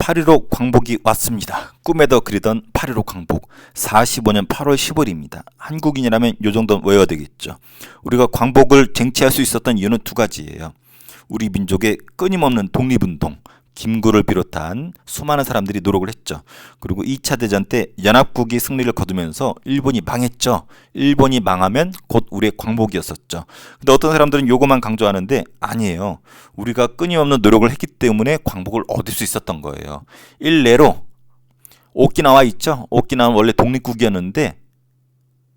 8.15 광복이 왔습니다. 꿈에도 그리던 8.15 광복 45년 8월 15일입니다. 한국인이라면 이 정도는 외워야 되겠죠. 우리가 광복을 쟁취할 수 있었던 이유는 두 가지예요. 우리 민족의 끊임없는 독립운동, 김구를 비롯한 수많은 사람들이 노력을 했죠. 그리고 2차 대전 때 연합국이 승리를 거두면서 일본이 망했죠. 일본이 망하면 곧 우리의 광복이었었죠. 근데 어떤 사람들은 요거만 강조하는데 아니에요. 우리가 끊임없는 노력을 했기 때문에 광복을 얻을 수 있었던 거예요. 일례로 오키나와 있죠. 오키나와는 원래 독립국이었는데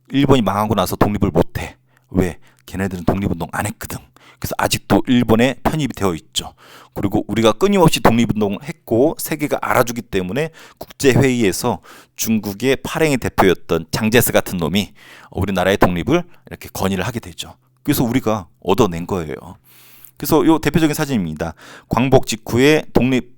일본이 망하고 나서 독립을 못해. 왜? 걔네들은 독립운동 안 했거든. 그래서 아직도 일본에 편입이 되어 있죠. 그리고 우리가 끊임없이 독립운동을 했고 세계가 알아주기 때문에 국제회의에서 중국의 파랭의 대표였던 장제스 같은 놈이 우리나라의 독립을 이렇게 건의를 하게 되죠. 그래서 우리가 얻어낸 거예요. 그래서 이 대표적인 사진입니다. 광복 직후에 독립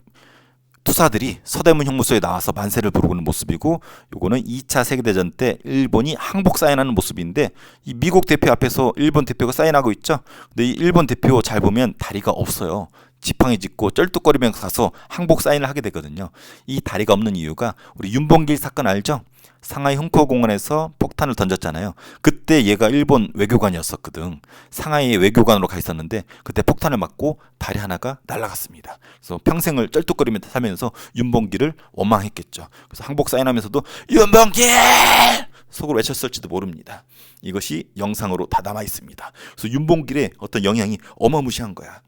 투사들이 서대문 형무소에 나와서 만세를 부르는 모습이고, 요거는 2차 세계대전 때 일본이 항복 사인하는 모습인데 이 미국 대표 앞에서 일본 대표가 사인하고 있죠. 근데 이 일본 대표 잘 보면 다리가 없어요. 지팡이 짚고 쩔뚝거리면서 가서 항복 사인을 하게 되거든요. 이 다리가 없는 이유가 우리 윤봉길 사건 알죠? 상하이 흥포공원에서 폭탄을 던졌잖아요. 그때 얘가 일본 외교관이었었거든. 상하이의 외교관으로 가 있었는데 그때 폭탄을 맞고 다리 하나가 날아갔습니다. 그래서 평생을 쩔뚝거리면서 사면서 윤봉길을 원망했겠죠. 그래서 항복 사인하면서도 윤봉길! 속으로 외쳤을지도 모릅니다. 이것이 영상으로 다 남아 있습니다. 그래서 윤봉길의 어떤 영향이 어마무시한 거야.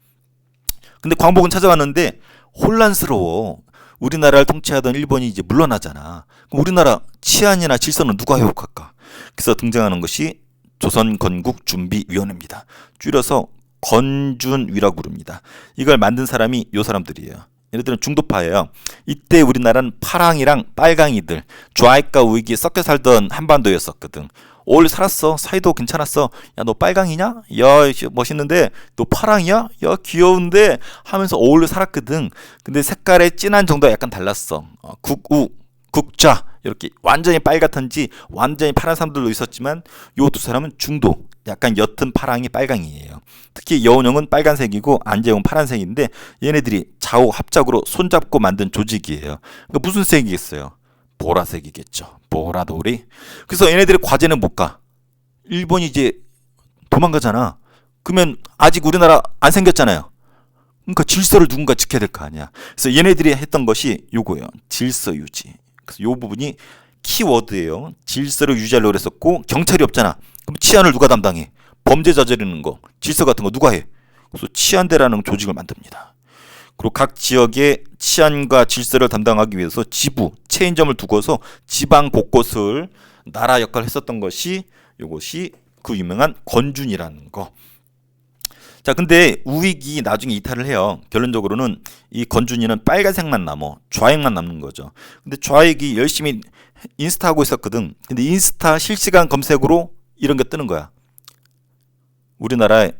근데 광복은 찾아왔는데 혼란스러워. 우리나라를 통치하던 일본이 이제 물러나잖아. 그럼 우리나라 치안이나 질서는 누가 회복할까? 그래서 등장하는 것이 조선건국준비위원회입니다. 줄여서 건준위라고 부릅니다. 이걸 만든 사람이 요 사람들이에요. 얘네들은 중도파예요. 이때 우리나라는 파랑이랑 빨강이들, 좌익과 우익이 섞여 살던 한반도였었거든. 오래 살았어. 사이도 괜찮았어. 야, 너 빨강이냐? 야, 멋있는데 너 파랑이야? 야, 귀여운데 하면서 어울려 살았거든. 근데 색깔의 진한 정도가 약간 달랐어. 국우, 국자 이렇게 완전히 빨갛던지 완전히 파란 사람들도 있었지만 요 두 사람은 중도, 약간 옅은 파랑이 빨강이에요. 특히 여운형은 빨간색이고 안재홍은 파란색인데 얘네들이 좌우 합작으로 손잡고 만든 조직이에요. 그러니까 무슨 색이겠어요? 보라색이겠죠. 보라돌이. 그래서 얘네들의 과제는 못 가. 일본이 이제 도망가잖아. 그러면 아직 우리나라 안 생겼잖아요. 그러니까 질서를 누군가 지켜야 될 거 아니야. 그래서 얘네들이 했던 것이 요거예요. 질서 유지. 그래서 요 부분이 키워드예요. 질서를 유지하려고 했었고 경찰이 없잖아. 그럼 치안을 누가 담당해? 범죄 저지르는 거, 질서 같은 거 누가 해? 그래서 치안대라는 조직을 만듭니다. 그리고 각 지역의 치안과 질서를 담당하기 위해서 지부, 체인점을 두고서 지방 곳곳을 나라 역할을 했었던 것이 이것이 그 유명한 건준이라는 거. 자, 근데 우익이 나중에 이탈을 해요. 결론적으로는 이 건준이는 빨간색만 남어, 좌익만 남는 거죠. 근데 좌익이 열심히 인스타 하고 있었거든. 근데 인스타 실시간 검색으로 이런 게 뜨는 거야. 우리나라에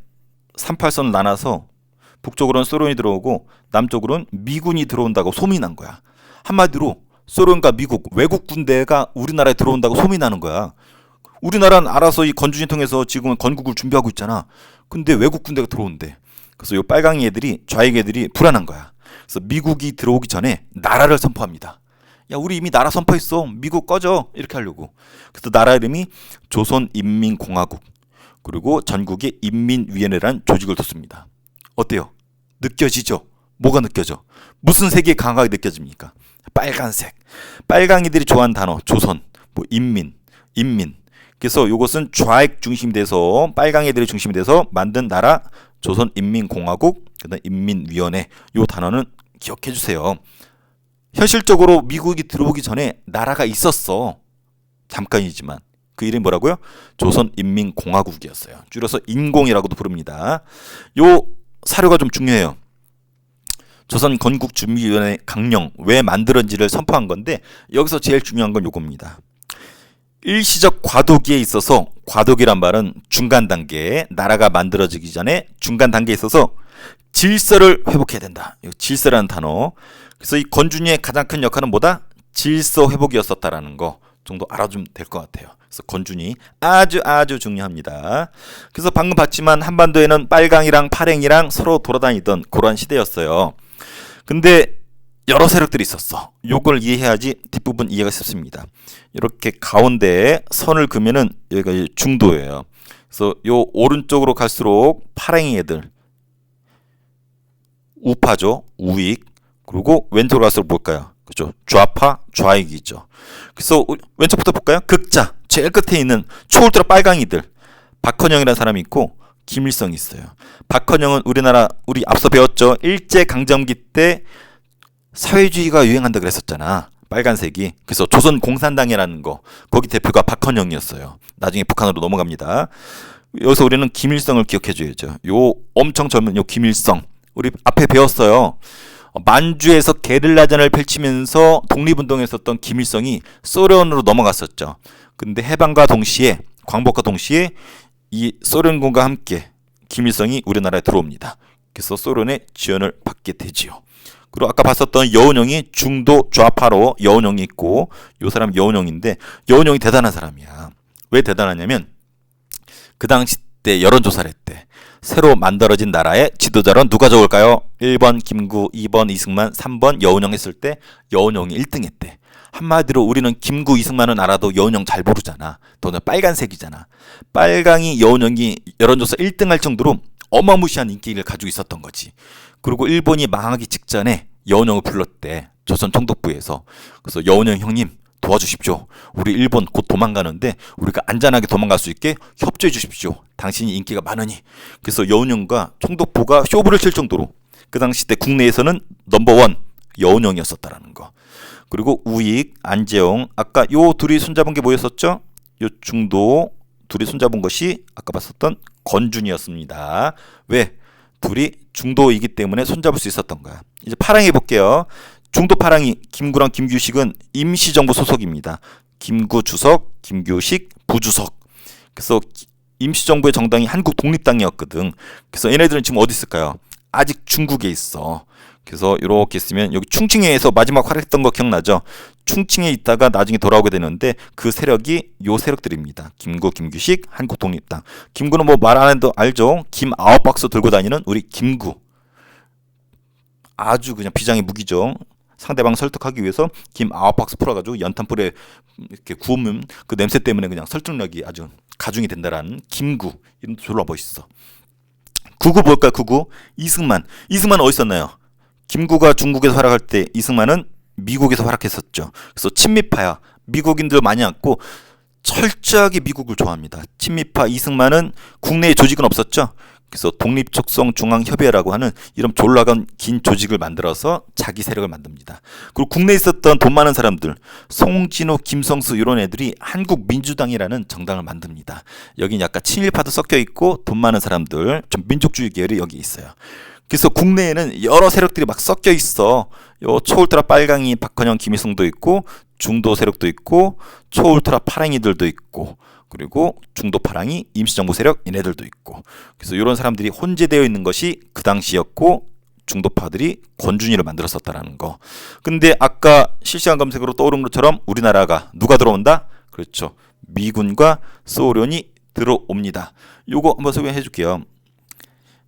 38선을 나눠서 북쪽으로는 소련이 들어오고 남쪽으로는 미군이 들어온다고 소문이 난 거야. 한마디로 소련과 미국, 외국 군대가 우리나라에 들어온다고 소문이 나는 거야. 우리나라는 알아서 이 건준이 통해서 지금은 건국을 준비하고 있잖아. 근데 외국 군대가 들어온대. 그래서 이 빨강이 애들이, 좌익 애들이 불안한 거야. 그래서 미국이 들어오기 전에 나라를 선포합니다. 야, 우리 이미 나라 선포했어. 미국 꺼져. 이렇게 하려고. 그래서 나라 이름이 조선인민공화국, 그리고 전국에 인민위원회라는 조직을 뒀습니다. 어때요? 느껴지죠? 뭐가 느껴져? 무슨 색이 강하게 느껴집니까? 빨간색. 빨강이들이 좋아하는 단어 조선, 뭐 인민. 그래서 이것은 좌익 중심이 돼서 빨강이들이 중심이 돼서 만든 나라 조선인민공화국, 그다음 인민위원회. 요 단어는 기억해 주세요. 현실적으로 미국이 들어오기 전에 나라가 있었어. 잠깐이지만. 그 이름이 뭐라고요? 조선인민공화국이었어요. 줄여서 인공이라고도 부릅니다. 요 사료가 좀 중요해요. 조선건국준비위원회 강령 왜 만들었는지를 선포한 건데 여기서 제일 중요한 건 요겁니다. 일시적 과도기에 있어서, 과도기란 말은 중간 단계, 나라가 만들어지기 전에 중간 단계에 있어서 질서를 회복해야 된다. 질서라는 단어. 그래서 이 건준이의 가장 큰 역할은 뭐다? 질서 회복이었었다라는 거 정도 알아주면 될 것 같아요. 그래서 건준이 아주 중요합니다. 그래서 방금 봤지만 한반도에는 빨강이랑 파랭이랑 서로 돌아다니던 그러한 시대였어요. 근데 여러 세력들이 있었어. 요걸 이해해야지 뒷부분 이해가 쉽습니다. 이렇게 가운데에 선을 그으면은 여기가 이제 중도예요. 그래서 요 오른쪽으로 갈수록 파랭이 애들 우파죠. 우익. 그리고 왼쪽으로 갈수록 뭘까요? 그죠? 좌파, 좌익이죠. 그래서 왼쪽부터 볼까요? 극자. 제일 끝에 있는 초울트라 빨강이들. 박헌영이라는 사람이 있고 김일성이 있어요. 박헌영은 우리 앞서 배웠죠. 일제강점기 때 사회주의가 유행한다 그랬었잖아. 빨간색이. 그래서 조선공산당이라는 거. 거기 대표가 박헌영이었어요. 나중에 북한으로 넘어갑니다. 여기서 우리는 김일성을 기억해줘야죠. 요 엄청 젊은 요 김일성. 우리 앞에 배웠어요. 만주에서 게릴라전을 펼치면서 독립운동했었던 김일성이 소련으로 넘어갔었죠. 근데 해방과 동시에 광복과 동시에 이 소련군과 함께 김일성이 우리나라에 들어옵니다. 그래서 소련의 지원을 받게 되지요. 그리고 아까 봤었던 여운형이 중도 좌파로 여운형이 있고 이 사람 여운형인데 여운형이 대단한 사람이야. 왜 대단하냐면 그 당시 때 여론조사를 했대. 새로 만들어진 나라의 지도자로 누가 좋을까요? 1번 김구, 2번 이승만, 3번 여운형 했을 때 여운형이 1등 했대. 한마디로 우리는 김구, 이승만은 알아도 여운형 잘 모르잖아. 너는 빨간색이잖아. 빨강이 여운형이 여론조사 1등 할 정도로 어마무시한 인기를 가지고 있었던 거지. 그리고 일본이 망하기 직전에 여운형을 불렀대. 조선 총독부에서. 그래서 여운형 형님 도와주십시오. 우리 일본 곧 도망가는데 우리가 안전하게 도망갈 수 있게 협조해 주십시오. 당신이 인기가 많으니. 그래서 여운형과 총독부가 쇼부를 칠 정도로 그 당시 때 국내에서는 넘버원 여운형이었었다라는 거. 그리고 우익, 안재홍. 아까 요 둘이 손잡은 게 뭐였었죠? 요 중도 둘이 손잡은 것이 아까 봤었던 건준이었습니다. 왜? 둘이 중도이기 때문에 손잡을 수 있었던 거야. 이제 파랑이 볼게요. 중도 파랑이 김구랑 김규식은 임시정부 소속입니다. 김구 주석, 김규식 부주석. 그래서 임시정부의 정당이 한국 독립당이었거든. 그래서 얘네들은 지금 어디 있을까요? 아직 중국에 있어. 그래서 이렇게 있으면 여기 충칭에서 마지막 활약했던 거 기억나죠? 충칭에 있다가 나중에 돌아오게 되는데 그 세력이 요 세력들입니다. 김구, 김규식, 한국독립당. 김구는 뭐 말 안 해도 알죠? 김 9박스 들고 다니는 우리 김구. 아주 그냥 비장의 무기죠. 상대방 설득하기 위해서 김 9박스 풀어가지고 연탄불에 이렇게 구우면 그 냄새 때문에 그냥 설득력이 아주 가중이 된다라는 김구. 이름도 졸라 멋있어. 구구 뭘까요? 구구? 이승만. 이승만 어디 있었나요? 김구가 중국에서 활약할 때 이승만은 미국에서 활약했었죠. 그래서 친미파야. 미국인들 많이 왔고 철저하게 미국을 좋아합니다. 친미파 이승만은 국내에 조직은 없었죠. 그래서 독립척성중앙협의회라고 하는 이런 졸라간 긴 조직을 만들어서 자기 세력을 만듭니다. 그리고 국내에 있었던 돈 많은 사람들, 송진호, 김성수 이런 애들이 한국민주당이라는 정당을 만듭니다. 여긴 약간 친일파도 섞여 있고 돈 많은 사람들, 좀 민족주의 계열이 여기 있어요. 그래서 국내에는 여러 세력들이 막 섞여 있어. 요 초울트라 빨강이 박헌영, 김일성도 있고 중도 세력도 있고 초울트라 파랑이들도 있고 그리고 중도 파랑이 임시정부 세력 얘네들도 있고 그래서 이런 사람들이 혼재되어 있는 것이 그 당시였고 중도파들이 권준위를 만들었었다는 거. 근데 아까 실시간 검색으로 떠오른 것처럼 우리나라가 누가 들어온다? 그렇죠. 미군과 소련이 들어옵니다. 요거 한번 소개해 줄게요.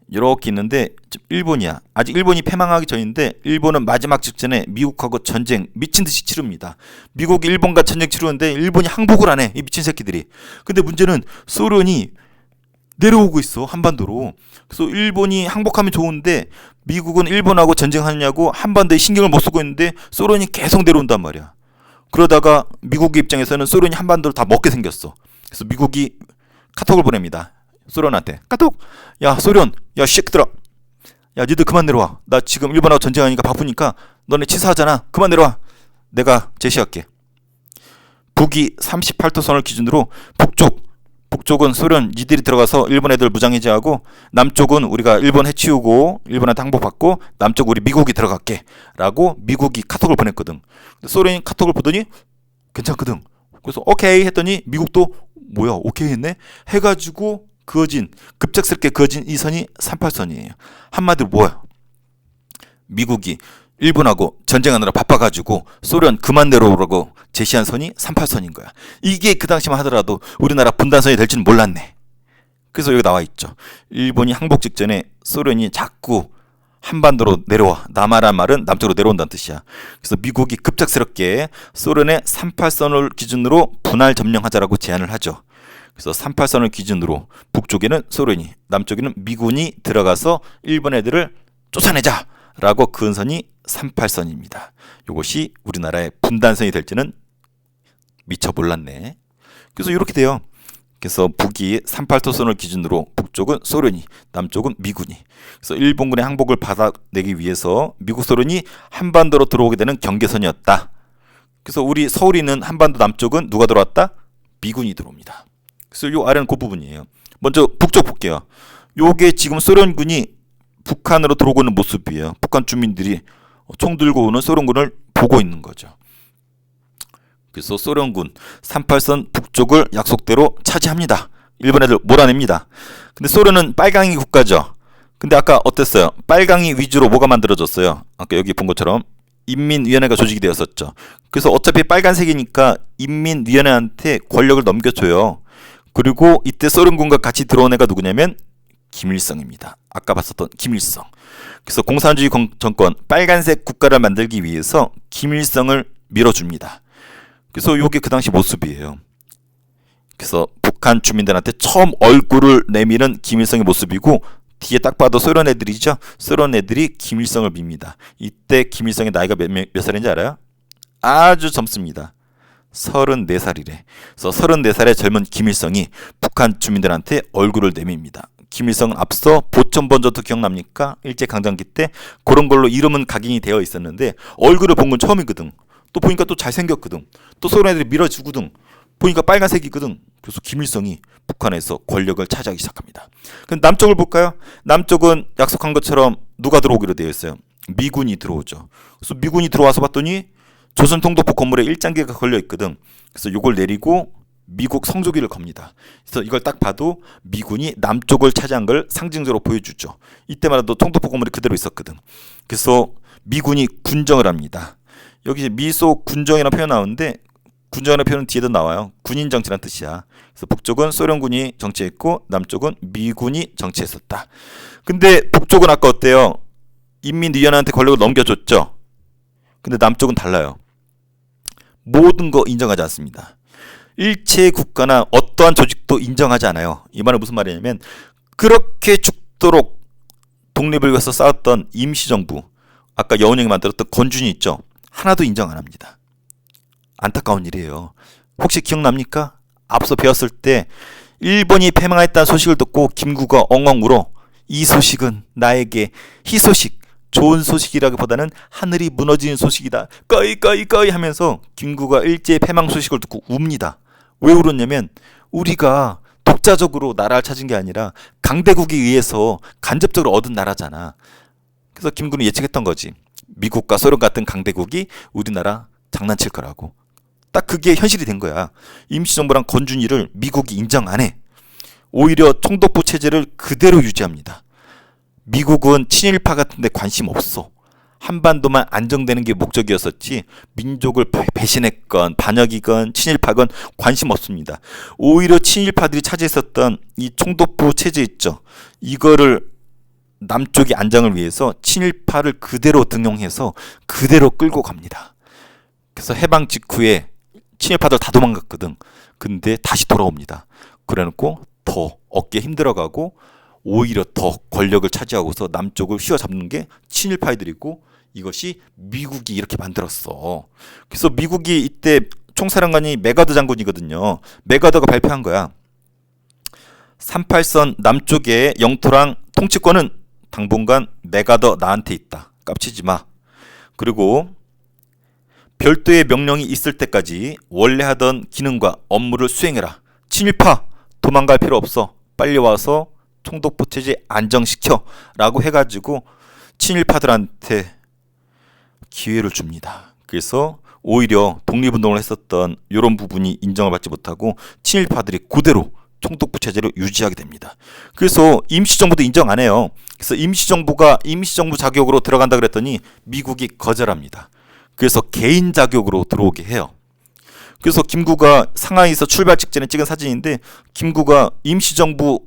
이렇게 있는데 일본이야. 아직 일본이 패망하기 전인데 일본은 마지막 직전에 미국하고 전쟁 미친 듯이 치릅니다. 미국이 일본과 전쟁 치르는데 일본이 항복을 안 해. 이 미친 새끼들이. 근데 문제는 소련이 내려오고 있어. 한반도로. 그래서 일본이 항복하면 좋은데 미국은 일본하고 전쟁하느냐고 한반도에 신경을 못 쓰고 있는데 소련이 계속 내려온단 말이야. 그러다가 미국의 입장에서는 소련이 한반도를 다 먹게 생겼어. 그래서 미국이 카톡을 보냅니다. 소련한테 카톡. 야 소련, 야 새끼들아, 야 니들 그만 내려와. 나 지금 일본하고 전쟁하니까 바쁘니까 너네 치사하잖아. 그만 내려와. 내가 제시할게. 북위 38도선을 기준으로 북쪽은 소련 니들이 들어가서 일본 애들 무장해제하고 남쪽은 우리가 일본 해치우고 일본한테 항복받고 남쪽 우리 미국이 들어갈게 라고 미국이 카톡을 보냈거든. 소련이 카톡을 보더니 괜찮거든. 그래서 오케이 했더니 미국도 뭐야 오케이 했네 해가지고 급작스럽게 그어진 이 선이 38선이에요. 한마디로 뭐야? 미국이 일본하고 전쟁하느라 바빠가지고 소련 그만 내려오라고 제시한 선이 38선인 거야. 이게 그 당시만 하더라도 우리나라 분단선이 될지는 몰랐네. 그래서 여기 나와 있죠. 일본이 항복 직전에 소련이 자꾸 한반도로 내려와. 남아란 말은 남쪽으로 내려온다는 뜻이야. 그래서 미국이 급작스럽게 소련의 38선을 기준으로 분할 점령하자라고 제안을 하죠. 그래서 38선을 기준으로 북쪽에는 소련이, 남쪽에는 미군이 들어가서 일본 애들을 쫓아내자라고 그은 선이 38선입니다. 이것이 우리나라의 분단선이 될지는 미처 몰랐네. 그래서 이렇게 돼요. 그래서 북이 38도선을 기준으로 북쪽은 소련이, 남쪽은 미군이. 그래서 일본군의 항복을 받아내기 위해서 미국 소련이 한반도로 들어오게 되는 경계선이었다. 그래서 우리 서울에 있는 한반도 남쪽은 누가 들어왔다? 미군이 들어옵니다. 그래서 요 아래는 그 부분이에요. 먼저 북쪽 볼게요. 요게 지금 소련군이 북한으로 들어오고 있는 모습이에요. 북한 주민들이 총 들고 오는 소련군을 보고 있는 거죠. 그래서 소련군 38선 북쪽을 약속대로 차지합니다. 일본 애들 몰아냅니다. 근데 소련은 빨강이 국가죠. 근데 아까 어땠어요? 빨강이 위주로 뭐가 만들어졌어요? 아까 여기 본 것처럼 인민위원회가 조직이 되었었죠. 그래서 어차피 빨간색이니까 인민위원회한테 권력을 넘겨줘요. 그리고 이때 소련군과 같이 들어온 애가 누구냐면 김일성입니다. 아까 봤었던 김일성. 그래서 공산주의 정권 빨간색 국가를 만들기 위해서 김일성을 밀어줍니다. 그래서 이게 그 당시 모습이에요. 그래서 북한 주민들한테 처음 얼굴을 내미는 김일성의 모습이고 뒤에 딱 봐도 소련 애들이죠. 소련 애들이 김일성을 밉니다. 이때 김일성의 나이가 몇 살인지 알아요? 아주 젊습니다. 34살이래. 그래서 34살의 젊은 김일성이 북한 주민들한테 얼굴을 내밉니다. 김일성은 앞서 보천번전도 기억납니까? 일제강점기 때 그런 걸로 이름은 각인이 되어 있었는데 얼굴을 본 건 처음이거든. 또 보니까 또 잘생겼거든. 또 소련 애들이 밀어주거든. 보니까 빨간색이거든. 그래서 김일성이 북한에서 권력을 차지하기 시작합니다. 그럼 남쪽을 볼까요? 남쪽은 약속한 것처럼 누가 들어오기로 되어 있어요? 미군이 들어오죠. 그래서 미군이 들어와서 봤더니 조선통도포 건물에 일장기가 걸려 있거든. 그래서 이걸 내리고 미국 성조기를 겁니다. 그래서 이걸 딱 봐도 미군이 남쪽을 차지한 걸 상징적으로 보여주죠. 이때만 해도 통도포 건물이 그대로 있었거든. 그래서 미군이 군정을 합니다. 여기 미소 군정이라는 표현 나오는데 군정이라는 표현은 뒤에도 나와요. 군인 정치라는 뜻이야. 그래서 북쪽은 소련군이 정치했고 남쪽은 미군이 정치했었다. 근데 북쪽은 아까 어때요? 인민위원회한테 권력을 넘겨줬죠. 근데 남쪽은 달라요. 모든 거 인정하지 않습니다. 일체 국가나 어떠한 조직도 인정하지 않아요. 이 말은 무슨 말이냐면 그렇게 죽도록 독립을 위해서 싸웠던 임시정부, 아까 여운형이 만들었던 건준이 있죠. 하나도 인정 안 합니다. 안타까운 일이에요. 혹시 기억납니까? 앞서 배웠을 때 일본이 패망했다는 소식을 듣고 김구가 엉엉 울어. 이 소식은 나에게 희소식, 좋은 소식이라기보다는 하늘이 무너지는 소식이다. 꺼이 하면서 김구가 일제의 패망 소식을 듣고 웁니다. 왜 울었냐면 우리가 독자적으로 나라를 찾은 게 아니라 강대국에 의해서 간접적으로 얻은 나라잖아. 그래서 김구는 예측했던 거지. 미국과 소련 같은 강대국이 우리나라 장난칠 거라고. 딱 그게 현실이 된 거야. 임시정부랑 건준이를 미국이 인정 안 해. 오히려 총독부 체제를 그대로 유지합니다. 미국은 친일파 같은 데 관심 없어. 한반도만 안정되는 게 목적이었었지 민족을 배신했건 반역이건 친일파건 관심 없습니다. 오히려 친일파들이 차지했었던 이 총독부 체제 있죠. 이거를 남쪽의 안정을 위해서 친일파를 그대로 등용해서 그대로 끌고 갑니다. 그래서 해방 직후에 친일파들 다 도망갔거든. 근데 다시 돌아옵니다. 그래놓고 더 어깨 힘들어가고 오히려 더 권력을 차지하고서 남쪽을 휘어잡는 게 친일파들이고 이것이 미국이 이렇게 만들었어. 그래서 미국이 이때 총사령관이 메가더 장군이거든요. 메가더가 발표한 거야. 38선 남쪽의 영토랑 통치권은 당분간 메가더 나한테 있다. 깝치지 마. 그리고 별도의 명령이 있을 때까지 원래 하던 기능과 업무를 수행해라. 친일파 도망갈 필요 없어. 빨리 와서 총독부 체제 안정시켜 라고 해가지고 친일파들한테 기회를 줍니다. 그래서 오히려 독립운동을 했었던 이런 부분이 인정을 받지 못하고 친일파들이 그대로 총독부 체제를 유지하게 됩니다. 그래서 임시정부도 인정 안 해요. 그래서 임시정부가 임시정부 자격으로 들어간다 그랬더니 미국이 거절합니다. 그래서 개인 자격으로 들어오게 해요. 그래서 김구가 상하이에서 출발 직전에 찍은 사진인데 김구가 임시정부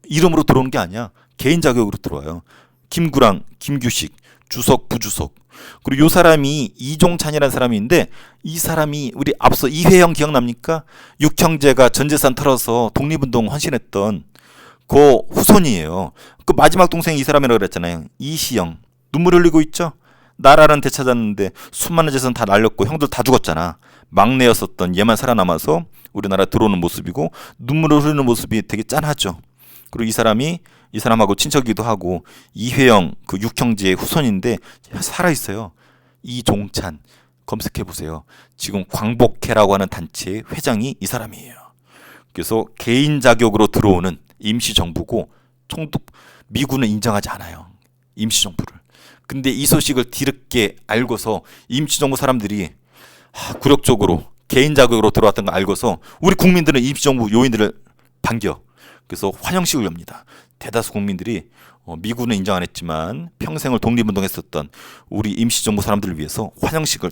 이름으로 들어오는 게 아니야. 개인 자격으로 들어와요. 김구랑, 김규식, 주석, 부주석. 그리고 요 사람이 이종찬이라는 사람인데 이 사람이 우리 앞서 이회영 기억납니까? 육형제가 전재산 털어서 독립운동 헌신했던 그 후손이에요. 그 마지막 동생이 이 사람이라고 그랬잖아요. 이시영. 눈물 흘리고 있죠? 나라는 되찾았는데 수많은 재산 다 날렸고 형들 다 죽었잖아. 막내였었던 얘만 살아남아서 우리나라 들어오는 모습이고 눈물을 흐르는 모습이 되게 짠하죠. 그리고 이 사람하고 친척이기도 하고 이회영 그 육형제의 후손인데 살아있어요. 이종찬 검색해보세요. 지금 광복회라고 하는 단체의 회장이 이 사람이에요. 그래서 개인 자격으로 들어오는 임시정부고 미군은 인정하지 않아요. 임시정부를. 근데 이 소식을 뒤늦게 알고서 임시정부 사람들이 굴욕적으로 개인 자격으로 들어왔던 거 알고서 우리 국민들은 임시정부 요인들을 반겨. 그래서 환영식을 엽니다. 대다수 국민들이 미군은 인정 안 했지만 평생을 독립운동했었던 우리 임시정부 사람들을 위해서 환영식을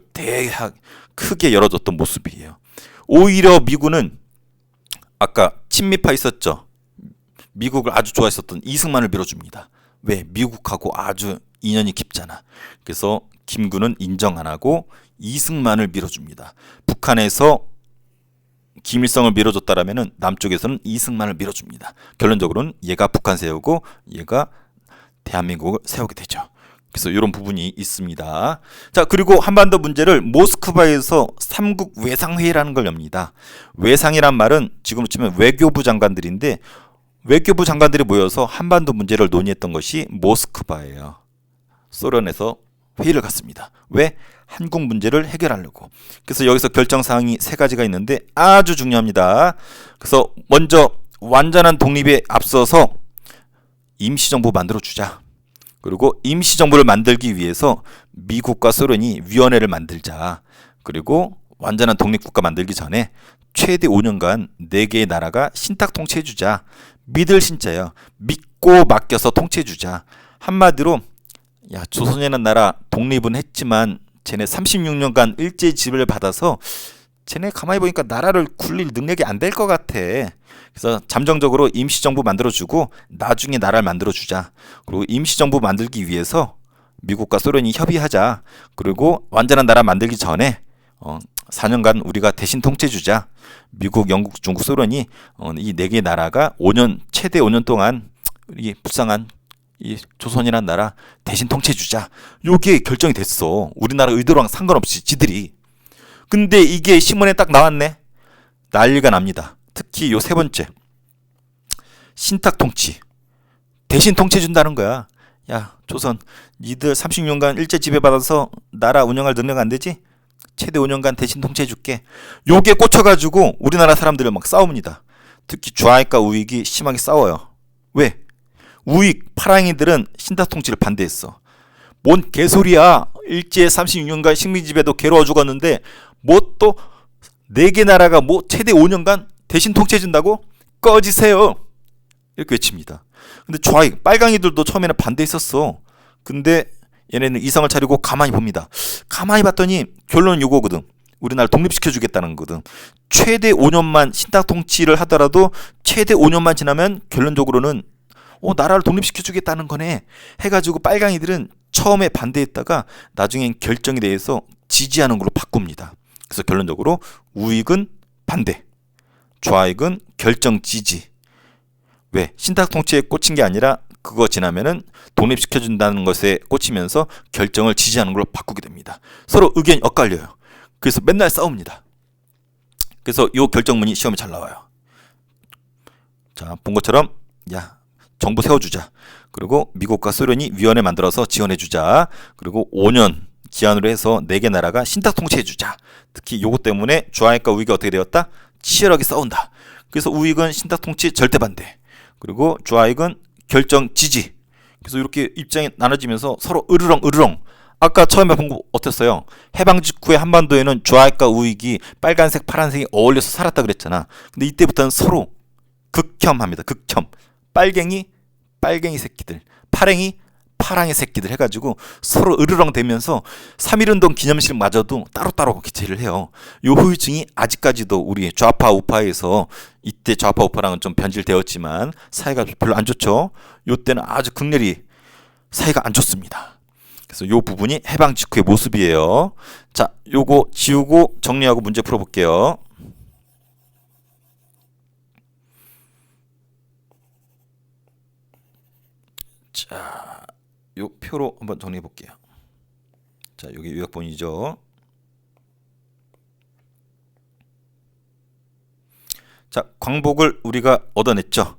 크게 열어줬던 모습이에요. 오히려 미군은 아까 친미파 있었죠. 미국을 아주 좋아했었던 이승만을 밀어줍니다. 왜? 미국하고 아주 인연이 깊잖아. 그래서 김구는 인정 안 하고 이승만을 밀어줍니다. 북한에서 김일성을 밀어줬다라면은 남쪽에서는 이승만을 밀어줍니다. 결론적으로는 얘가 북한 세우고 얘가 대한민국을 세우게 되죠. 그래서 이런 부분이 있습니다. 자, 그리고 한반도 문제를 모스크바에서 삼국 외상회의라는 걸 엽니다. 외상이란 말은 지금으로 치면 외교부 장관들인데 외교부 장관들이 모여서 한반도 문제를 논의했던 것이 모스크바예요. 소련에서 회의를 갖습니다. 왜? 한국 문제를 해결하려고. 그래서 여기서 결정사항이 3가지가 있는데 아주 중요합니다. 그래서 먼저 완전한 독립에 앞서서 임시정부 만들어주자. 그리고 임시정부를 만들기 위해서 미국과 소련이 위원회를 만들자. 그리고 완전한 독립국가 만들기 전에 최대 5년간 4개의 나라가 신탁 통치해주자. 믿을 신자예요. 믿고 맡겨서 통치해주자. 한마디로 조선이라는 나라 독립은 했지만 쟤네 36년간 일제히 지배를 받아서 쟤네 가만히 보니까 나라를 굴릴 능력이 안 될 것 같아. 그래서 잠정적으로 임시정부 만들어주고 나중에 나라를 만들어주자. 그리고 임시정부 만들기 위해서 미국과 소련이 협의하자. 그리고 완전한 나라 만들기 전에 4년간 우리가 대신 통치해주자. 미국, 영국, 중국, 소련이 이 4개의 나라가 최대 5년 동안 이 불쌍한 이 조선이라는 나라 대신 통치해주자. 요게 결정이 됐어. 우리나라 의도랑 상관없이 지들이. 근데 이게 신문에 딱 나왔네. 난리가 납니다. 특히 요 3번째. 신탁 통치. 대신 통치해준다는 거야. 야, 조선 니들 30년간 일제 지배받아서 나라 운영할 능력 안 되지? 최대 5년간 대신 통치해줄게. 요게 꽂혀가지고 우리나라 사람들을 막 싸웁니다. 특히 좌익과 우익이 심하게 싸워요. 왜? 우익, 파랑이들은 신탁 통치를 반대했어. 뭔 개소리야. 일제 36년간 식민지배도 괴로워 죽었는데 뭐 또 4개 나라가 뭐 최대 5년간 대신 통치해준다고? 꺼지세요. 이렇게 외칩니다. 근데 좌익, 빨강이들도 처음에는 반대했었어. 근데 얘네는 이성을 차리고 가만히 봅니다. 가만히 봤더니 결론은 요거거든. 우리나라 독립시켜주겠다는 거거든. 최대 5년만 신탁 통치를 하더라도 최대 5년만 지나면 결론적으로는 나라를 독립시켜주겠다는 거네 해가지고 빨강이들은 처음에 반대했다가 나중엔 결정에 대해서 지지하는 걸로 바꿉니다. 그래서 결론적으로 우익은 반대, 좌익은 결정 지지. 왜? 신탁 통치에 꽂힌 게 아니라 그거 지나면은 독립시켜준다는 것에 꽂히면서 결정을 지지하는 걸로 바꾸게 됩니다. 서로 의견이 엇갈려요. 그래서 맨날 싸웁니다. 그래서 이 결정문이 시험에 잘 나와요. 자, 본 것처럼 정부 세워주자. 그리고 미국과 소련이 위원회 만들어서 지원해주자. 그리고 5년 기한으로 해서 4개 나라가 신탁 통치해주자. 특히 요것 때문에 좌익과 우익이 어떻게 되었다? 치열하게 싸운다. 그래서 우익은 신탁 통치 절대 반대. 그리고 좌익은 결정 지지. 그래서 이렇게 입장이 나눠지면서 서로 으르렁. 아까 처음에 본 거 어땠어요? 해방 직후에 한반도에는 좌익과 우익이 빨간색, 파란색이 어울려서 살았다 그랬잖아. 근데 이때부터는 서로 극혐합니다. 극혐. 빨갱이 새끼들, 파랑이 새끼들 해가지고 서로 으르렁 대면서 3.1운동 기념식마저도 따로따로 개최를 해요. 요 후유증이 아직까지도 우리 좌파 우파에서 이때 좌파 우파랑은 좀 변질되었지만 사이가 별로 안 좋죠. 요 때는 아주 극렬히 사이가 안 좋습니다. 그래서 요 부분이 해방 직후의 모습이에요. 자, 요거 지우고 정리하고 문제 풀어볼게요. 자, 요 표로 한번 정리해 볼게요. 자, 여기 요약본이죠. 자, 광복을 우리가 얻어냈죠.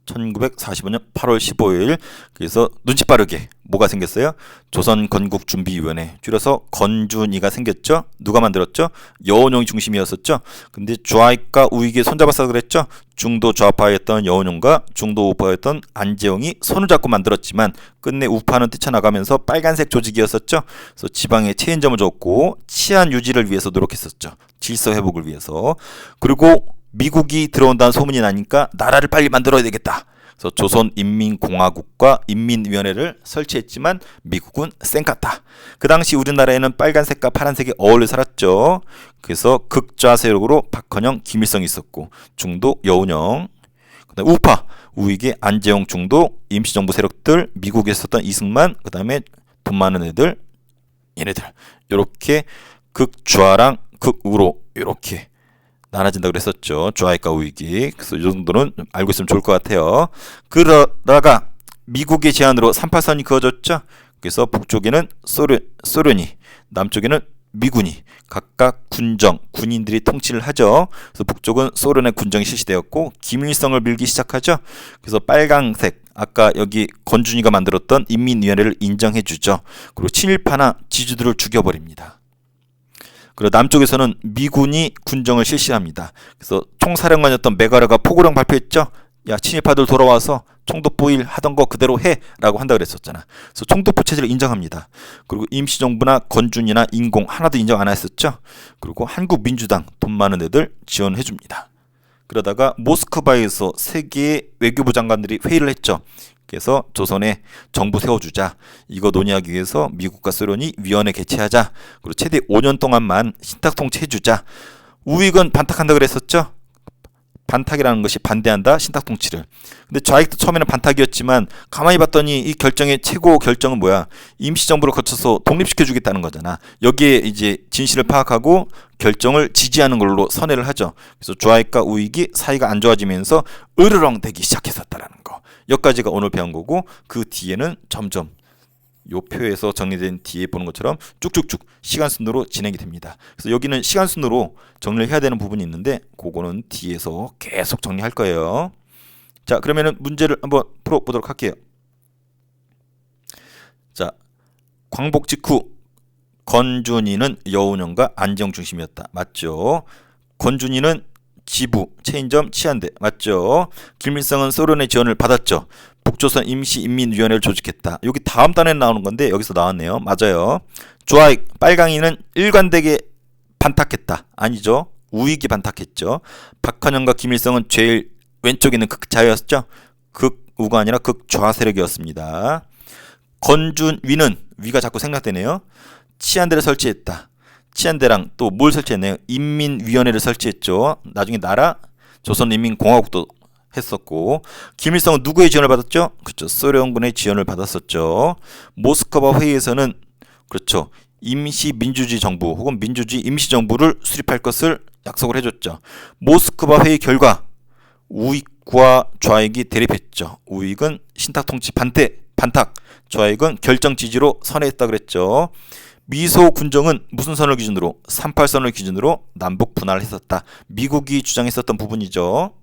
1945년 8월 15일. 그래서 눈치 빠르게 뭐가 생겼어요? 조선건국준비위원회, 줄여서 건준이가 생겼죠. 누가 만들었죠? 여운용이 중심이었었죠. 근데 좌익과 우익이 손잡아서 그랬죠. 중도 좌파였던 여운용과 중도 우파였던 안재홍이 손을 잡고 만들었지만 끝내 우파는 뛰쳐나가면서 빨간색 조직이었었죠. 그래서 지방에 체인점을 줬고 치안 유지를 위해서 노력했었죠. 질서 회복을 위해서. 그리고 미국이 들어온다는 소문이 나니까 나라를 빨리 만들어야 되겠다. 그래서 조선인민공화국과 인민위원회를 설치했지만 미국은 쌩깠다. 그 당시 우리나라에는 빨간색과 파란색이 어울려 살았죠. 그래서 극좌 세력으로 박헌영, 김일성이 있었고 중도 여운형, 그다음에 우파 우익의 안재홍 중도, 임시정부 세력들, 미국에 있었던 이승만, 그다음에 돈 많은 애들, 얘네들 이렇게 극좌랑 극우로 이렇게 나눠진다고 그랬었죠. 좌익과 우익이. 그래서 이 정도는 알고 있으면 좋을 것 같아요. 그러다가 미국의 제안으로 38선이 그어졌죠. 그래서 북쪽에는 소련이, 남쪽에는 미군이 각각 군인들이 통치를 하죠. 그래서 북쪽은 소련의 군정이 실시되었고 김일성을 밀기 시작하죠. 그래서 빨강색, 아까 여기 건준이가 만들었던 인민위원회를 인정해주죠. 그리고 친일파나 지주들을 죽여버립니다. 그리고 남쪽에서는 미군이 군정을 실시합니다. 그래서 총사령관이었던 메가르가 포고령 발표했죠. 야, 친일파들 돌아와서 총독부 일 하던 거 그대로 해 라고 한다고 그랬었잖아. 그래서 총독부 체제를 인정합니다. 그리고 임시정부나 건준이나 인공 하나도 인정 안 했었죠. 그리고 한국민주당 돈 많은 애들 지원해 줍니다. 그러다가 모스크바에서 세계의 외교부 장관들이 회의를 했죠. 그래서 조선에 정부 세워주자. 이거 논의하기 위해서 미국과 소련이 위원회 개최하자. 그리고 최대 5년 동안만 신탁 통치해주자. 우익은 반탁한다 그랬었죠. 반탁이라는 것이 반대한다, 신탁 통치를. 근데 좌익도 처음에는 반탁이었지만 가만히 봤더니 이 결정의 최고 결정은 뭐야? 임시정부를 거쳐서 독립시켜주겠다는 거잖아. 여기에 이제 진실을 파악하고 결정을 지지하는 걸로 선회를 하죠. 그래서 좌익과 우익이 사이가 안 좋아지면서 으르렁 대기 시작했었다라는 거. 여기까지가 오늘 배운 거고 그 뒤에는 점점 요 표에서 정리된 뒤에 보는 것처럼 쭉쭉쭉 시간 순으로 진행이 됩니다. 그래서 여기는 시간 순으로 정리를 해야 되는 부분이 있는데 그거는 뒤에서 계속 정리할 거예요. 자, 그러면은 문제를 한번 풀어보도록 할게요. 자, 광복 직후 건준이는 여운형과 안재홍 중심이었다. 맞죠? 건준이는 지부, 체인점, 치안대. 맞죠? 김일성은 소련의 지원을 받았죠. 북조선 임시인민위원회를 조직했다. 여기 다음 단에 나오는 건데 여기서 나왔네요. 맞아요. 좌익, 빨강이는 일관되게 반탁했다. 아니죠. 우익이 반탁했죠. 박헌영과 김일성은 제일 왼쪽에 있는 극자였죠. 극우가 아니라 극좌 세력이었습니다. 건준위는, 위가 자꾸 생략되네요. 치안대를 설치했다. 치안대랑 또 뭘 설치했나요? 인민위원회를 설치했죠. 나중에 나라 조선인민공화국도 했었고 김일성은 누구의 지원을 받았죠? 그렇죠. 소련군의 지원을 받았었죠. 모스크바 회의에서는 그렇죠. 임시민주주의 정부 혹은 민주주의 임시정부를 수립할 것을 약속을 해줬죠. 모스크바 회의 결과 우익과 좌익이 대립했죠. 우익은 신탁통치 반탁, 좌익은 결정 지지로 선회했다 그랬죠. 미소 군정은 무슨 선을 기준으로? 38선을 기준으로 남북 분할을 했었다. 미국이 주장했었던 부분이죠.